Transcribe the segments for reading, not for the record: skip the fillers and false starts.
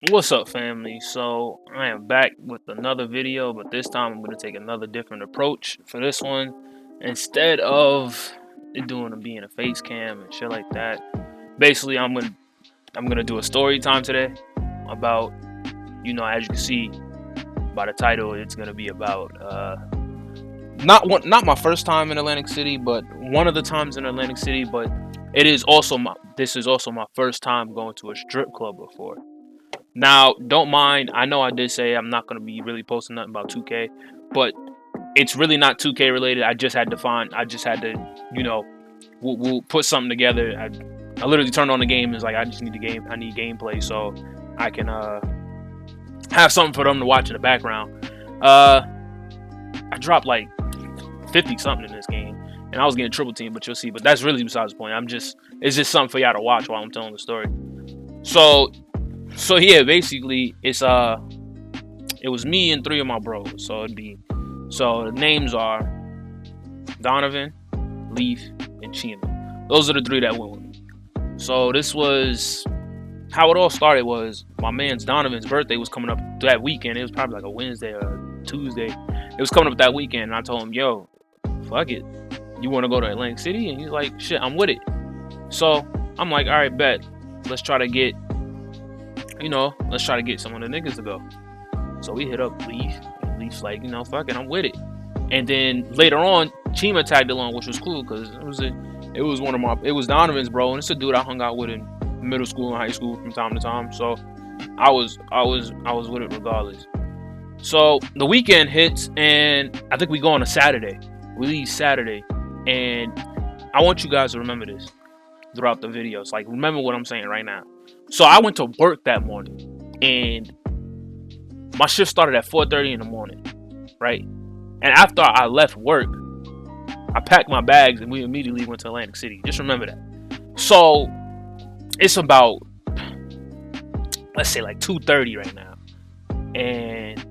What's up, family? So I am back with another video, but this time I'm gonna take another different approach for this one. Instead of it being a face cam and shit like that, basically I'm gonna do a story time today about, as you can see by the title, it's gonna be about not my first time in Atlantic City, but one of the times in Atlantic City. But this is also my first time going to a strip club before. Now, don't mind. I know I did say I'm not gonna be really posting nothing about 2K, but it's really not 2K related. I just had to, we'll put something together. I literally turned on the game and was like, I just need the game. I need gameplay so I can have something for them to watch in the background. I dropped like 50 something in this game, and I was getting triple team, but you'll see. But that's really besides the point. It's just something for y'all to watch while I'm telling the story. So yeah, basically it was me and three of my bros. So the names are Donovan, Leaf, and Chima. Those are the three that went with me. So this was how it all started. Was my man's Donovan's birthday was coming up that weekend. It was probably like a Wednesday or Tuesday. It was coming up that weekend, and I told him, "Yo, fuck it, you want to go to Atlantic City?" And he's like, "Shit, I'm with it." So I'm like, "All right, bet. Let's try to get some of the niggas to go." So we hit up Leaf, and Leaf's like, fuck it, I'm with it. And then later on, Chima tagged along, which was cool because it was Donovan's bro, and it's a dude I hung out with in middle school and high school from time to time. So I was with it regardless. So the weekend hits, and I think we go on a Saturday. We leave Saturday, and I want you guys to remember this throughout the videos. Like, remember what I'm saying right now. So I went to work that morning, and my shift started at 4:30 in the morning, right? And after I left work, I packed my bags and we immediately went to Atlantic City. Just remember that. So it's about, let's say, like 2:30 right now, and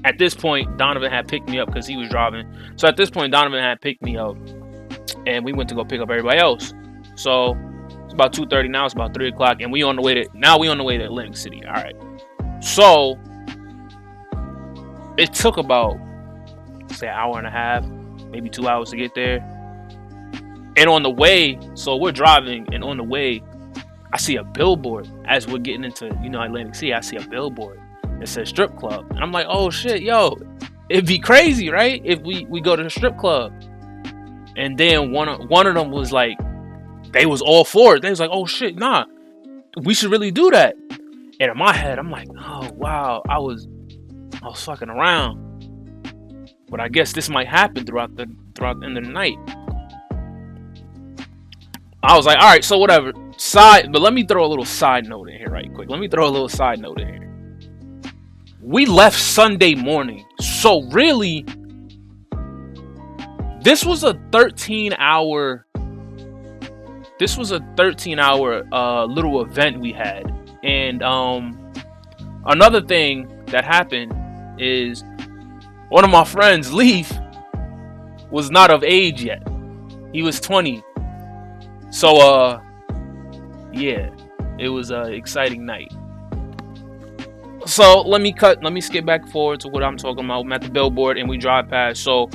at this point, Donovan had picked me up because he was driving. So at this point, Donovan had picked me up, and we went to go pick up everybody else. So it's about 2:30 now. It's about 3 o'clock, and we on the way to Atlantic City. All right. So it took about, say, an hour and a half, maybe 2 hours to get there. And on the way, so we're driving, and on the way, I see a billboard as we're getting into, Atlantic City. I see a billboard that says strip club, and I'm like, oh shit, yo, it'd be crazy, right, if we go to the strip club. And then one of them was like, they was all for it. They was like, oh shit, nah, we should really do that. And in my head, I'm like, oh wow, I was fucking around, but I guess this might happen throughout the end of the night. I was like, all right, so whatever. But let me throw a little side note in here right quick. We left Sunday morning, so really, this was a 13-hour little event we had. And another thing that happened is one of my friends, Leaf, was not of age yet. He was 20. So yeah, it was an exciting night. So let me skip back forward to what I'm talking about. I'm at the billboard and we drive past. So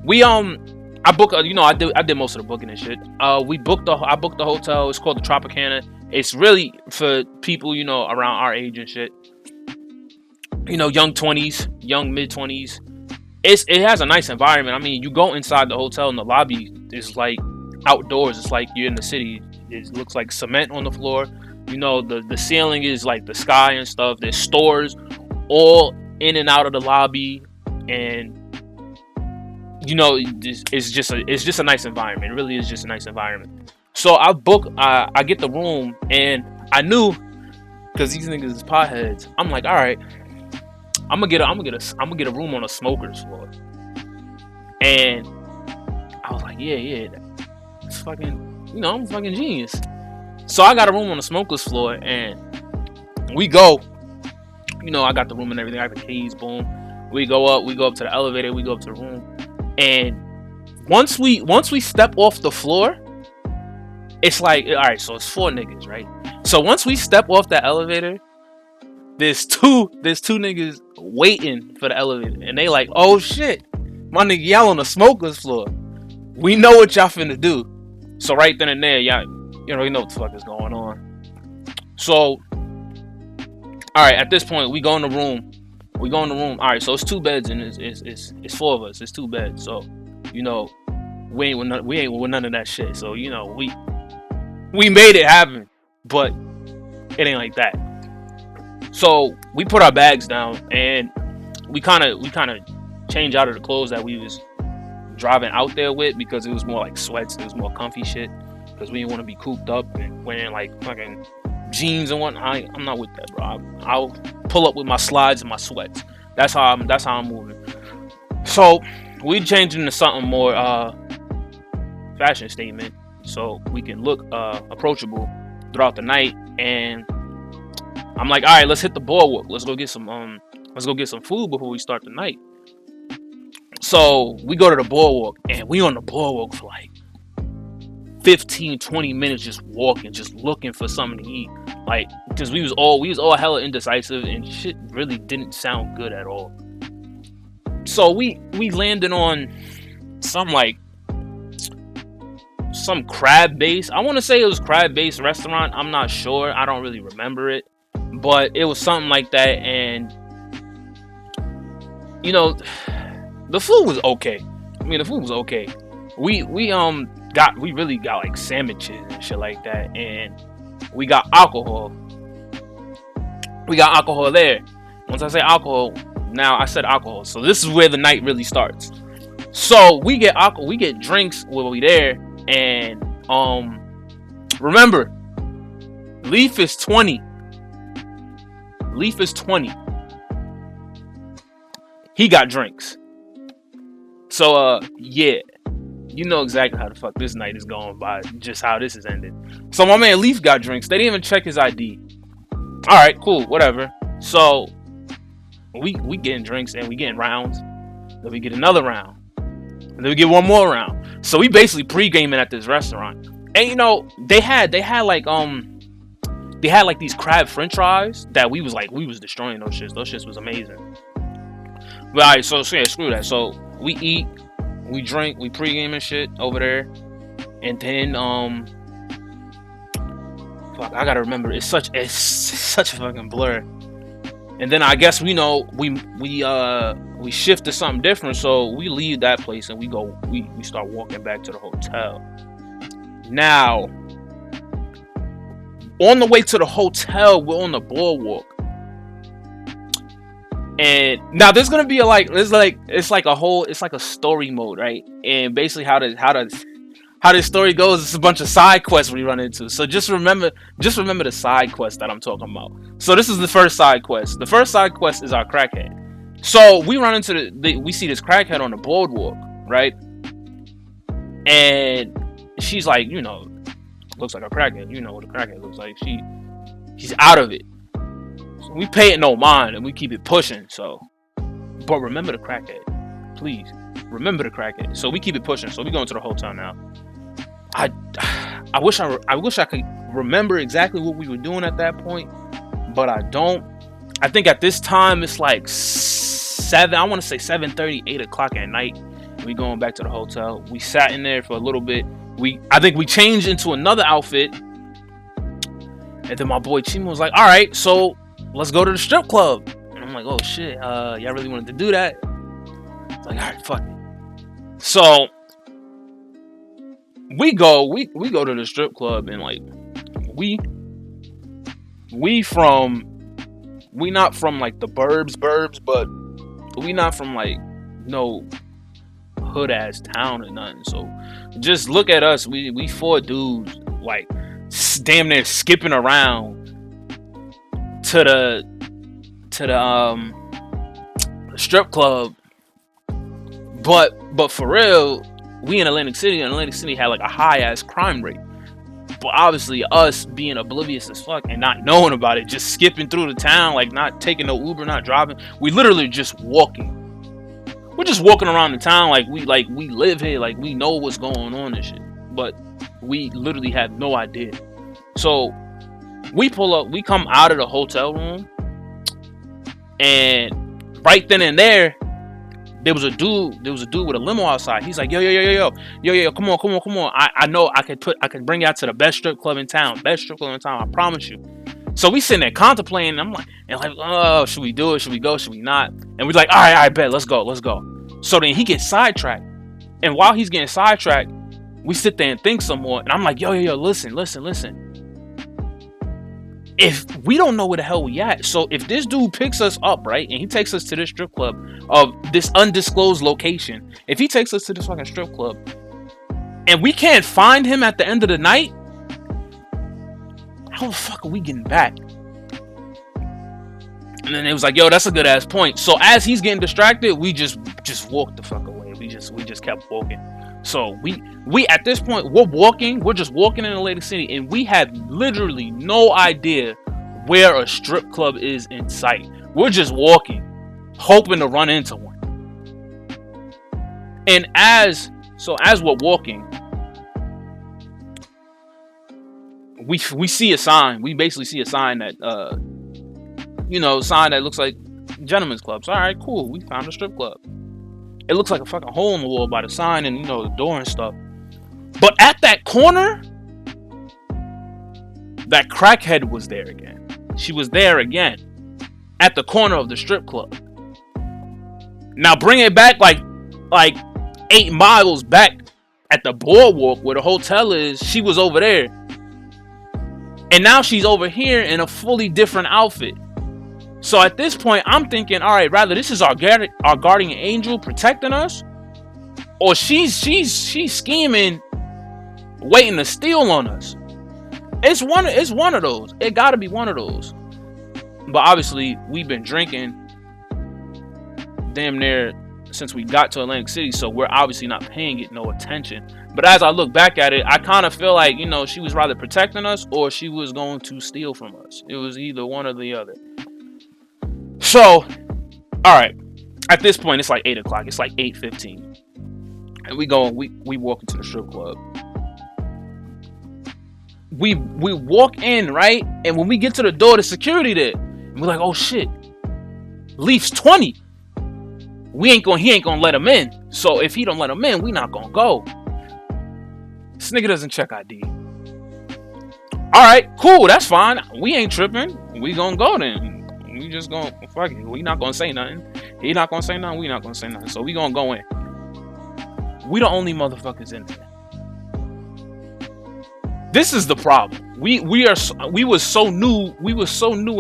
we I booked, I did most of the booking and shit. I booked the hotel. It's called the Tropicana. It's really for people, around our age and shit. Young 20s, young mid 20s. It has a nice environment. I mean, you go inside the hotel and the lobby is like outdoors. It's like you're in the city. It looks like cement on the floor. The ceiling is like the sky and stuff. There's stores all in and out of the lobby, and it's just a nice environment. It really is just a nice environment. So I get the room, and I knew, because these niggas is potheads. I'm like, all right, I'm gonna get a room on a smoker's floor. And I was like, yeah, it's fucking, I'm a fucking genius. So I got a room on the smoker's floor, and we go. I got the room and everything. I have the keys. Boom. We go up to the elevator. We go up to the room, and once we step off the floor, it's like, all right, so it's 4 niggas, right? So once we step off that elevator, there's two niggas waiting for the elevator, and they like, oh shit, my nigga, y'all on the smokers floor. We know what y'all finna do. So right then and there, y'all, you already know what the fuck is going on. So, all right, at this point, we go in the room. All right, so it's 2 beds and it's 4 of us. It's 2 beds. So, you know, we ain't with none of that shit. So, you know, we made it happen, but it ain't like that. So we put our bags down and we kind of change out of the clothes that we was driving out there with, because it was more like sweats. It was more comfy shit, because we didn't want to be cooped up and wearing like fucking jeans and whatnot. I'm not with that, bro. I'll pull up with my slides and my sweats. That's how I'm moving. So we changed into something more fashion statement, so we can look approachable throughout the night. And I'm like, all right, let's hit the boardwalk. Let's go get some food before we start the night. So we go to the boardwalk, and we on the boardwalk for like 15-20 minutes, just walking, just looking for something to eat. Like, because we was all hella indecisive, and shit really didn't sound good at all. So we landed on some crab base. I want to say it was crab based restaurant. I'm not sure. I don't really remember it, but it was something like that. And you know, the food was okay. I mean, the food was okay. We really got like sandwiches and shit like that, and we got alcohol. We got alcohol there. Once I say alcohol, now I said alcohol. So this is where the night really starts. So we get alcohol, we get drinks while we there, and remember, Leaf is 20. Leaf is 20. He got drinks. So yeah, you know exactly how the fuck this night is going by, just how this is ended. So my man Leaf got drinks. They didn't even check his ID. All right, cool, whatever. So we getting drinks and we getting rounds. Then we get another round. And then we get one more round. So we basically pre-gaming at this restaurant. And you know, they had like these crab french fries that we was destroying those shits. Those shits was amazing. But alright, so yeah, screw that. So we eat, we drink, we pre-game and shit over there. And then fuck, I gotta remember, it's such a fucking blur. And then I guess we shift to something different, so we leave that place and we start walking back to the hotel. Now, on the way to the hotel, we're on the boardwalk. And now there's gonna be it's like a story mode, right? And basically how this story goes, it's a bunch of side quests we run into. So just remember the side quest that I'm talking about. So this is the first side quest. The first side quest is our crackhead. So we run into we see this crackhead on the boardwalk, right? And she's like, you know, looks like a crackhead. You know what a crackhead looks like. She's out of it. So we pay it no mind and we keep it pushing. So, but remember the crackhead, please. Remember the crackhead. So we keep it pushing. So we go into the hotel now. I wish I could remember exactly what we were doing at that point, but I don't. I think at this time it's like 7:30, 8 o'clock at night. We going back to the hotel. We sat in there for a little bit. I think we changed into another outfit, and then my boy Chima was like, "All right, so let's go to the strip club." And I'm like, "Oh shit, y'all really wanted to do that?" It's like, "All right, fuck it." So we go to the strip club, and like we not from like the burbs, but we not from like no hood ass town or nothing. So just look at us. We 4 dudes like damn near skipping around to the strip club. But for real, we in Atlantic City, and Atlantic City had like a high ass crime rate. But obviously us being oblivious as fuck and not knowing about it, just skipping through the town, like not taking no Uber, not driving. We literally just walking. We're just walking around the town like we live here, like we know what's going on and shit. But we literally had no idea. So We pull up, we come out of the hotel room, and right then and there was a dude with a limo outside. He's like, yo, come on. I know I can bring you out to the best strip club in town. I promise you. So we sitting there contemplating. I'm like, oh, should we do it? Should we go? Should we not? And we're like, all right, bet, let's go. So then he gets sidetracked. And while he's getting sidetracked, we sit there and think some more. And I'm like, yo, listen. If we don't know where the hell we at, so if this dude picks us up, right, and he takes us to this strip club of this undisclosed location, if he takes us to this fucking strip club and we can't find him at the end of the night, how the fuck are we getting back? And then it was like, yo, that's a good ass point. So as he's getting distracted, we just walked the fuck away. We just kept walking. So we at this point, we're just walking in Atlantic City, and we have literally no idea where a strip club is in sight. We're just walking, hoping to run into one. And as we're walking, we see a sign. We basically see a sign that sign that looks like gentlemen's clubs. All right, cool. We found a strip club. It looks like a fucking hole in the wall by the sign and the door and stuff. But at that corner, that crackhead was there again. She was there again at the corner of the strip club. Now bring it back like 8 miles back at the boardwalk where the hotel is. She was over there. And now she's over here in a fully different outfit. So at this point, I'm thinking, all right, rather this is our guardian angel protecting us, or she's scheming, waiting to steal on us. It's one of those. It got to be one of those. But obviously, we've been drinking damn near since we got to Atlantic City, so we're obviously not paying it no attention. But as I look back at it, I kind of feel like, she was rather protecting us or she was going to steal from us. It was either one or the other. So, all right. At this point, it's like 8 o'clock. It's like 8:15, and we walk into the strip club. We walk in, right, and when we get to the door, the security there, and we're like, oh shit, Leaf's 20. He ain't gonna let him in. So if he don't let him in, we not gonna go. This nigga doesn't check ID. All right, cool, that's fine. We ain't tripping. We gonna go then. We just gonna fuck it. We not gonna say nothing. He not gonna say nothing. We not gonna say nothing. So we gonna go in. We the only motherfuckers in there. This is the problem. We was so new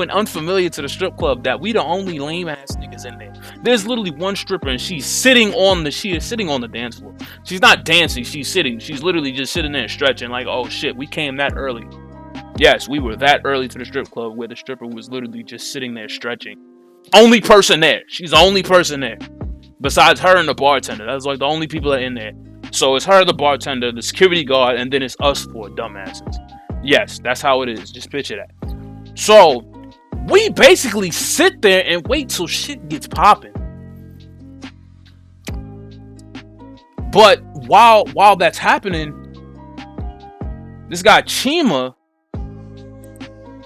and unfamiliar to the strip club that we the only lame ass niggas in there. There's literally one stripper and she is sitting on the dance floor. She's not dancing. She's sitting. She's literally just sitting there stretching like, oh shit, we came that early. Yes, we were that early to the strip club where the stripper was literally just sitting there stretching. Only person there. She's the only person there. Besides her and the bartender. That's like the only people that are in there. So it's her, the bartender, the security guard, and then it's us four dumbasses. Yes, that's how it is. Just picture that. So we basically sit there and wait till shit gets popping. But while that's happening, this guy Chima,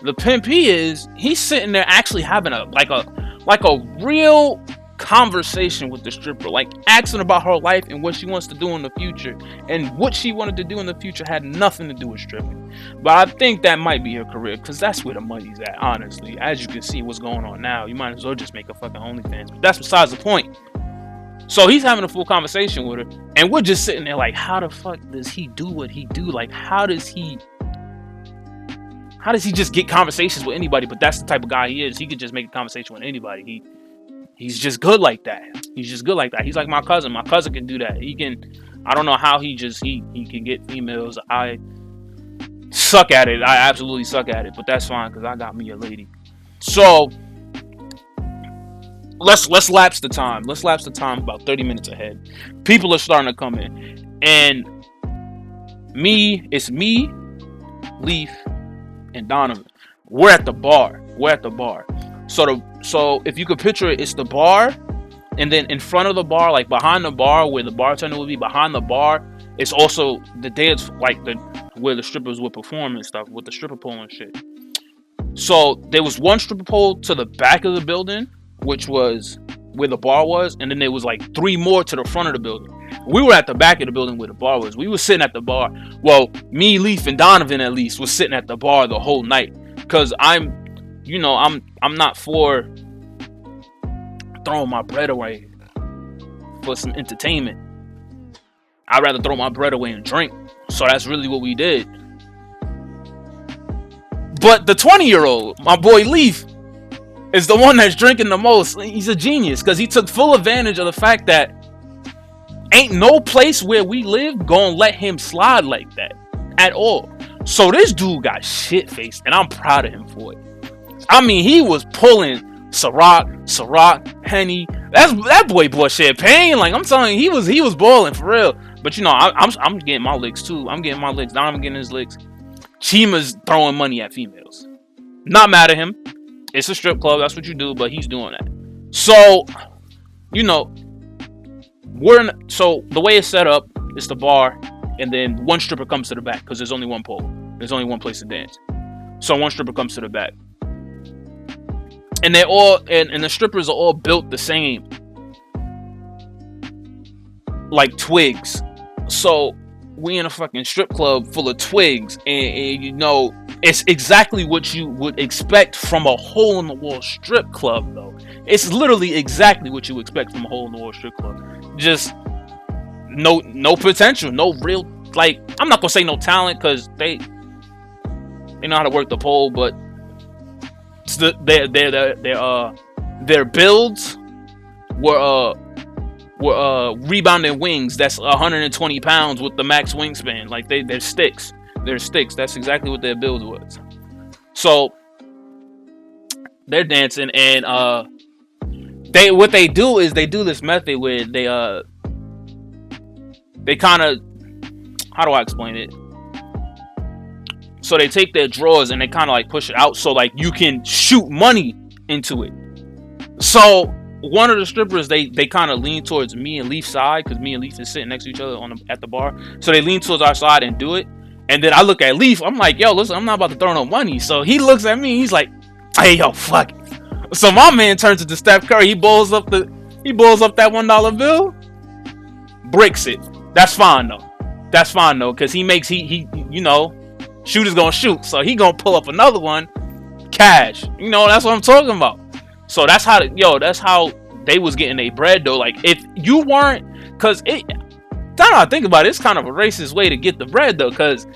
the pimp he's sitting there actually having a real conversation with the stripper, like asking about her life and what she wants to do in the future. And what she wanted to do in the future had nothing to do with stripping. But I think that might be her career, because that's where the money's at, honestly. As you can see what's going on now, you might as well just make a fucking OnlyFans. But that's besides the point. So he's having a full conversation with her, and we're just sitting there like, how the fuck does he do what he do? Like, how does he just get conversations with anybody? But that's the type of guy he is. He could just make a conversation with anybody. He's just good like that. He's like my cousin. My cousin can do that. I don't know how he can get females. I suck at it. I absolutely suck at it. But that's fine, because I got me a lady. So let's lapse the time. Let's lapse the time about 30 minutes ahead. People are starting to come in. And it's me, Leaf, and Donovan. We're at the bar. So if you could picture it, it's the bar, and then in front of the bar, like behind the bar where the bartender would be, behind the bar, it's also the dance, like where the strippers would perform and stuff with the stripper pole and shit. So there was one stripper pole to the back of the building, which was where the bar was, and then there was like 3 more to the front of the building. We were at the back of the building where the bar was. We were sitting at the bar. Well, me, Leaf, and Donovan at least was sitting at the bar the whole night. Cause I'm not for throwing my bread away for some entertainment. I'd rather throw my bread away and drink. So that's really what we did. But the 20-year-old, my boy Leaf, is the one that's drinking the most. He's a genius because he took full advantage of the fact that ain't no place where we live gonna let him slide like that at all. So this dude got shit-faced, and I'm proud of him for it. I mean, he was pulling Ciroc, Henny. That boy bought champagne. Like, I'm telling you, he was balling for real. But you know, I'm getting my licks too. I'm getting my licks. Donovan getting his licks. Chima's throwing money at females. Not mad at him. It's a strip club. That's what you do. But he's doing that. So, you know, so the way it's set up, it's the bar, and then one stripper comes to the back because there's only one pole. There's only one place to dance. So one stripper comes to the back. And they're all, and the strippers are all built the same. Like twigs. So we in a fucking strip club full of twigs, and you know, it's exactly what you would expect from a hole-in-the-wall strip club, though. It's literally exactly what you expect from a hole-in-the-wall strip club. Just no potential, no real, like, I'm not gonna say no talent, because they know how to work the pole, but it's their builds were rebounding wings that's 120 pounds with the max wingspan. Like, they're sticks. They're sticks. That's exactly what their build was. So they're dancing, and what they do is they do this method where they kind of, how do I explain it? So they take their drawers and they kind of like push it out so like you can shoot money into it. So one of the strippers, they kind of lean towards me and Leaf's side, because me and Leaf is sitting next to each other at the bar. So they lean towards our side and do it. And then I look at Leaf. I'm like, yo, listen, I'm not about to throw no money. So he looks at me. He's like, hey, yo, fuck it. So my man turns into Steph Curry. He balls up that $1 bill, breaks it. That's fine though, because he you know, shooter's gonna shoot, so he gonna pull up another one, cash. You know, that's what I'm talking about. So that's how they was getting their bread though. Like, if you weren't, cause I think about it, it's kind of a racist way to get the bread though, cause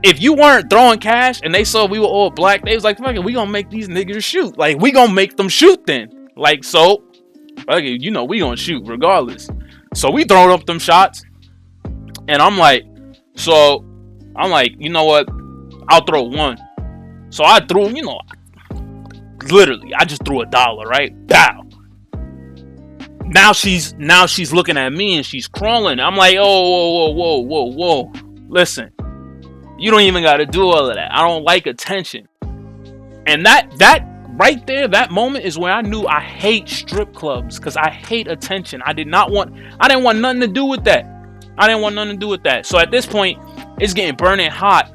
if you weren't throwing cash and they saw we were all black, they was like, fuck it, we gonna make these niggas shoot. Like, we gonna make them shoot then. Like, so, fuck it, you know, we gonna shoot regardless. So we throwing up them shots, and I'm like, you know what? I'll throw one. So I threw, you know, literally, I just threw $1, right? Bow. Now she's looking at me and she's crawling. I'm like, oh, whoa. Listen, you don't even got to do all of that. I don't like attention. And that right there, that moment is where I knew I hate strip clubs, because I hate attention. I didn't want nothing to do with that. So at this point, it's getting burning hot.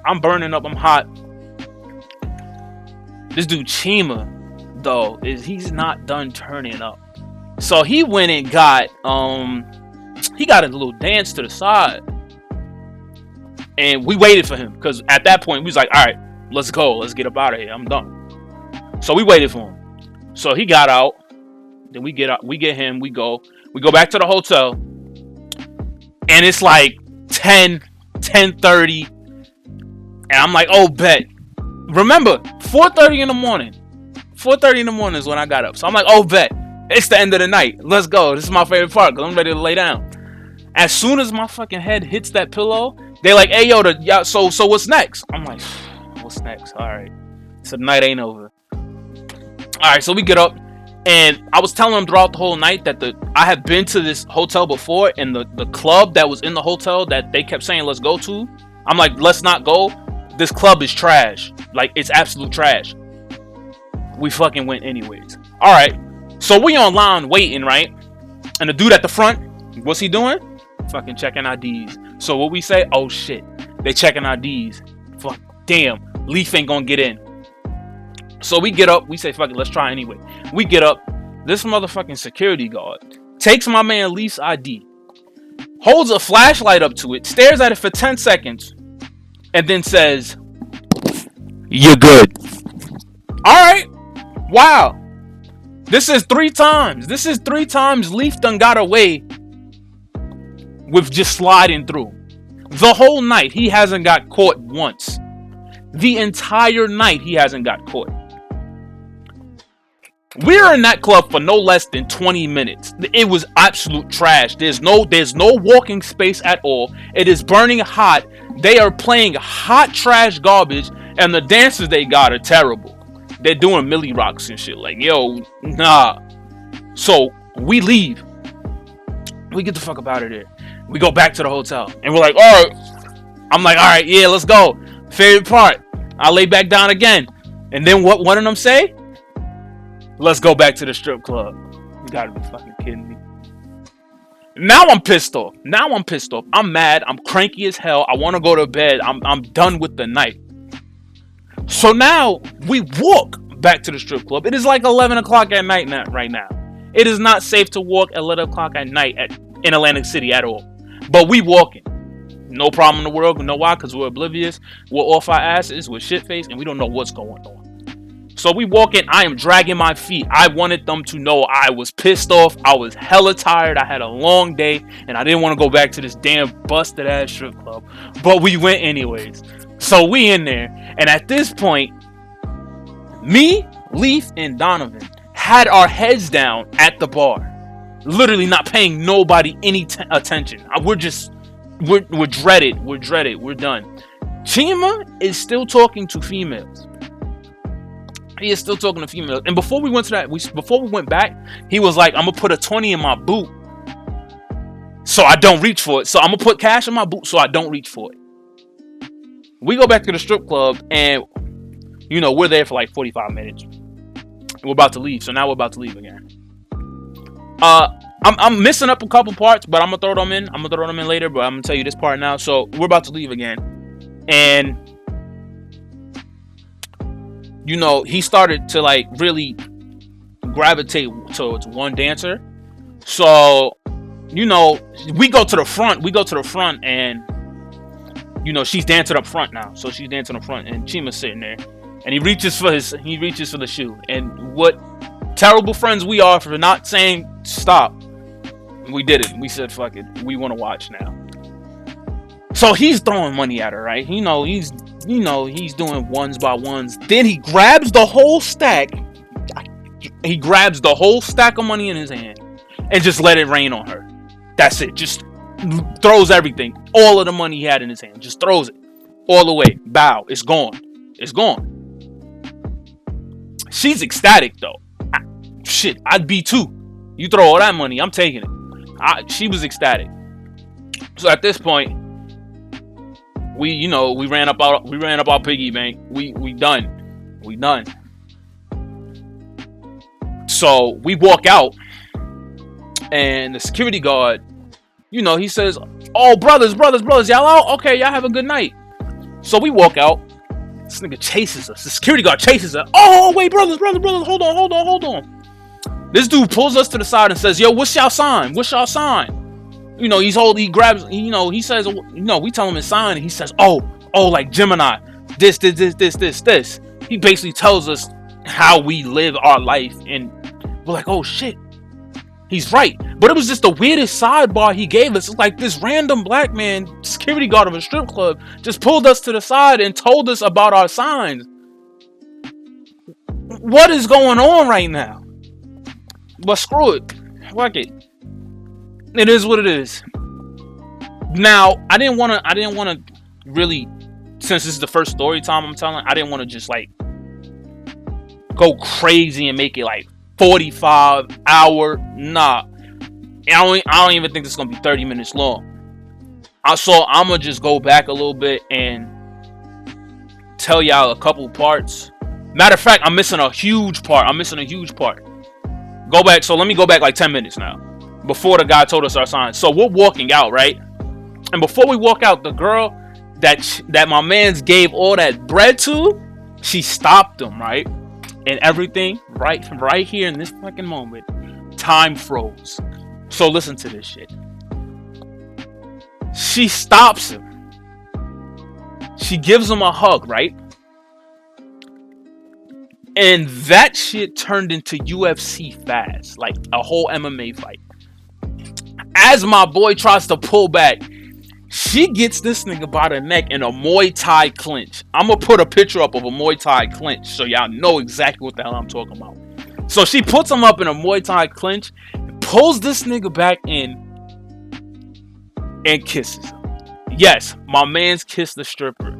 I'm burning up. I'm hot. This dude Chima, though, he's not done turning up. So he went and got he got a little dance to the side, and we waited for him, because at that point we was like, all right, let's go, let's get up out of here. I'm done. So we waited for him. So he got out. Then we get him. We go back to the hotel, and it's like 10:30. And I'm like, oh, bet. Remember, 4:30 in the morning. 4:30 in the morning is when I got up. So I'm like, oh, bet. It's the end of the night. Let's go. This is my favorite part, because I'm ready to lay down. As soon as my fucking head hits that pillow, they're like, hey, yo, so what's next? I'm like, what's next? All right. So the night ain't over. All right, so we get up. And I was telling them throughout the whole night that I had been to this hotel before, and the club that was in the hotel that they kept saying let's go to, I'm like, let's not go. This club is trash. Like, it's absolute trash. We fucking went anyways. All right. So we online waiting, right? And the dude at the front, what's he doing? Fucking checking IDs. So what we say? Oh shit. They checking IDs. Fuck. Damn. Leaf ain't gonna get in. So we get up. We say, fuck it, let's try anyway. We get up. This motherfucking security guard takes my man Leaf's ID, holds a flashlight up to it, stares at it for 10 seconds, and then says, "You're good." Alright. Wow. This is 3 times. This is 3 times Leaf done got away with just sliding through. The whole night, he hasn't got caught once. The entire night, he hasn't got caught. We're in that club for no less than 20 minutes. It was absolute trash. There's no walking space at all. It is burning hot. They are playing hot trash garbage, and the dances they got are terrible. They're doing Millie Rocks and shit. Like, yo, nah. So we leave. We get the fuck up out of there. We go back to the hotel, and we're like, all right. I'm like, all right, yeah, let's go. Favorite part. I lay back down again, and then what? One of them say, "Let's go back to the strip club." You gotta be fucking kidding me. Now I'm pissed off. I'm mad. I'm cranky as hell. I want to go to bed. I'm done with the night. So now we walk back to the strip club. It is like 11 o'clock at night right now. It is not safe to walk at 11 o'clock at night in Atlantic City at all. But we walking. No problem in the world. You know why? Because we're oblivious. We're off our asses. We're shit-faced. And we don't know what's going on. So we walk in. I am dragging my feet. I wanted them to know I was pissed off. I was hella tired. I had a long day. And I didn't want to go back to this damn busted-ass strip club. But we went anyways. So we in there. And at this point, me, Leaf, and Donovan had our heads down at the bar. Literally not paying nobody any attention. We're dreaded. We're done. Chima is still talking to females. He is still talking to females. And before we went to that, before we went back, he was like, "I'm gonna put a 20 in my boot, so I don't reach for it. So I'm gonna put cash in my boot, so I don't reach for it." We go back to the strip club, and we're there for like 45 minutes. We're about to leave, so now we're about to leave again. I'm missing up a couple parts, but I'm gonna throw them in later. But I'm gonna tell you this part now. So we're about to leave again, and he started to like really gravitate towards one dancer. So we go to the front, and she's dancing up front now. So she's dancing up front, and Chima's sitting there, and he reaches for the shoe. And what terrible friends we are for not saying stop. We did it. We said, fuck it. We want to watch now. So he's throwing money at her, right? He's doing ones by ones. Then he grabs the whole stack. He grabs the whole stack of money in his hand and just let it rain on her. That's it. Just throws everything. All of the money he had in his hand. Just throws it all the way. Bow. It's gone. It's gone. She's ecstatic though. Shit, I'd be too. You throw all that money, I'm taking it. She was ecstatic. So at this point, we ran up our piggy bank. We done. So we walk out, and the security guard, he says, "Oh, brothers, y'all out? Okay, y'all have a good night." So we walk out. This nigga chases us. The security guard chases us. "Oh, wait, brothers, hold on. This dude pulls us to the side and says, "Yo, what's y'all sign? He grabs, he says, we tell him his sign, and he says, oh, like Gemini, this. He basically tells us how we live our life, and we're like, oh shit, he's right. But it was just the weirdest sidebar he gave us. It's like this random black man, security guard of a strip club, just pulled us to the side and told us about our signs. What is going on right now? But screw it. Fuck it. It is what it is. Now, I didn't want to really, since this is the first story time I'm telling, I didn't want to just like go crazy and make it like 45 hour. Nah. I don't even think this is going to be 30 minutes long. So I'm going to just go back a little bit and tell y'all a couple parts. Matter of fact, I'm missing a huge part. Go back. So let me go back like 10 minutes now. Before the guy told us our sign. So we're walking out, right? And before we walk out, the girl that my mans gave all that bread to, she stopped him, right? and everything right here in this fucking moment, time froze. So listen to this shit. She stops him. She gives him a hug, right? And that shit turned into UFC fast, like a whole MMA fight. As my boy tries to pull back, she gets this nigga by the neck in a Muay Thai clinch. I'm gonna put a picture up of a Muay Thai clinch so y'all know exactly what the hell I'm talking about. So she puts him up in a Muay Thai clinch, pulls this nigga back in, and kisses him. Yes, my man's kissed the stripper.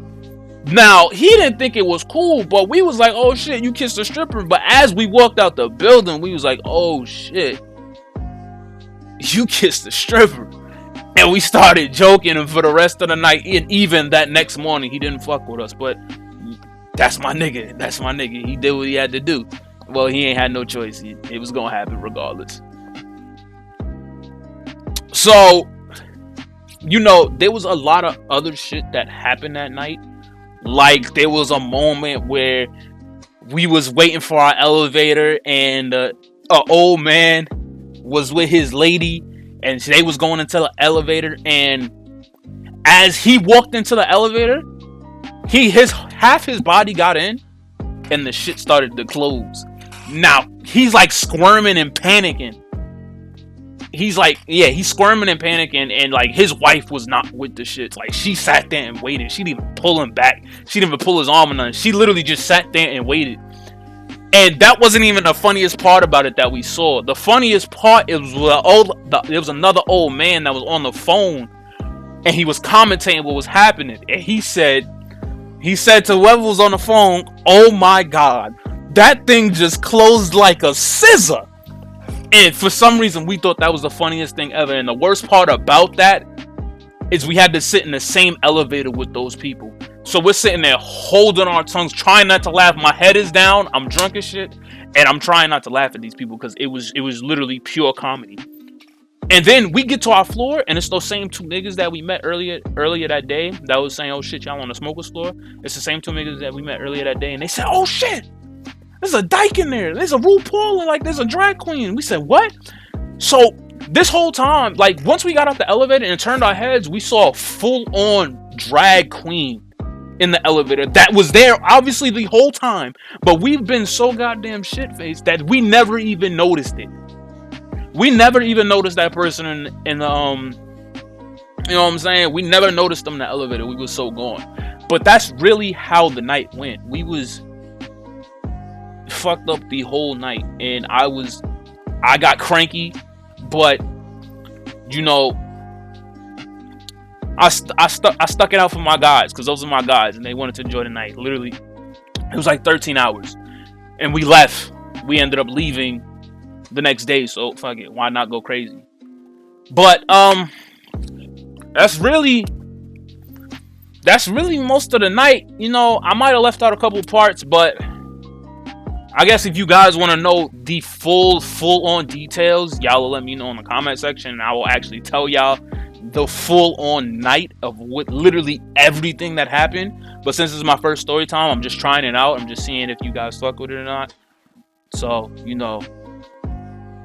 Now, he didn't think it was cool, but we was like, oh shit, you kissed the stripper. But as we walked out the building, we was like, oh shit, you kissed the stripper. And we started joking, and for the rest of the night, and even that next morning, he didn't fuck with us. But that's my nigga. That's my nigga. He did what he had to do. Well, he ain't had no choice. It was gonna happen regardless. So, you know, there was a lot of other shit that happened that night. Like, there was a moment where we was waiting for our elevator, and an old man was with his lady, and they was going into the elevator, and as he walked into the elevator, half his body got in, and the shit started to close. Now, he's like squirming and panicking. He's squirming and panicking, and like his wife was not with the shit. Like, she sat there and waited. She didn't even pull him back. She didn't even pull his arm or nothing. She literally just sat there and waited. And that wasn't even the funniest part about it that we saw. The funniest part, it was another old man that was on the phone, and he was commentating what was happening. And he said to whoever was on the phone, "Oh my God, that thing just closed like a scissor." And for some reason, we thought that was the funniest thing ever. And the worst part about that is we had to sit in the same elevator with those people. So we're sitting there holding our tongues, trying not to laugh. My head is down. I'm drunk as shit. And I'm trying not to laugh at these people because it was literally pure comedy. And then we get to our floor, and it's those same two niggas that we met earlier that day that was saying, oh shit, y'all on the smoker's floor. It's the same two niggas that we met earlier that day. And they said, oh shit, there's a dyke in there. There's a RuPaul, and like there's a drag queen. We said, what? So this whole time, like once we got out the elevator and turned our heads, we saw a full-on drag queen in the elevator that was there obviously the whole time, but we've been so goddamn shit-faced that we never even noticed it. We never even noticed that person in the you know what I'm saying? We never noticed them in the elevator. We was so gone. But that's really how the night went. We was fucked up the whole night, and I got cranky, but you know, I stuck it out for my guys, because those are my guys, and they wanted to enjoy the night. Literally, it was like 13 hours, and we left. We ended up leaving the next day, so fuck it, why not go crazy? But that's really most of the night. You know, I might have left out a couple parts, but I guess if you guys want to know the full-on details, y'all will let me know in the comment section, and I will actually tell y'all the full-on night of what literally everything that happened. But since this is my first story time, I'm just trying it out. I'm just seeing if you guys fuck with it or not. So, you know,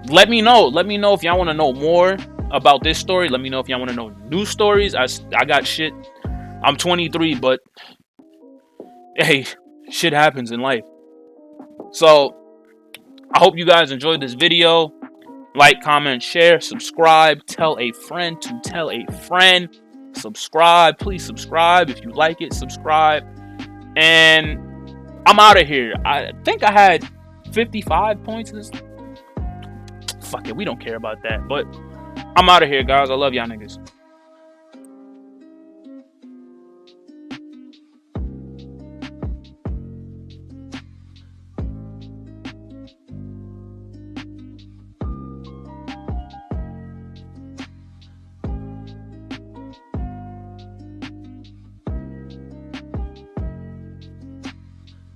let me know if y'all want to know more about this story. Let me know if y'all want to know new stories. I got shit. I'm 23, but hey, shit happens in life. So I hope you guys enjoyed this video. Like, comment, share, subscribe, tell a friend to tell a friend. Subscribe, please subscribe. If you like it, subscribe. And I'm out of here. I think I had 55 points this. Fuck it, we don't care about that. But I'm out of here, guys. I love y'all niggas.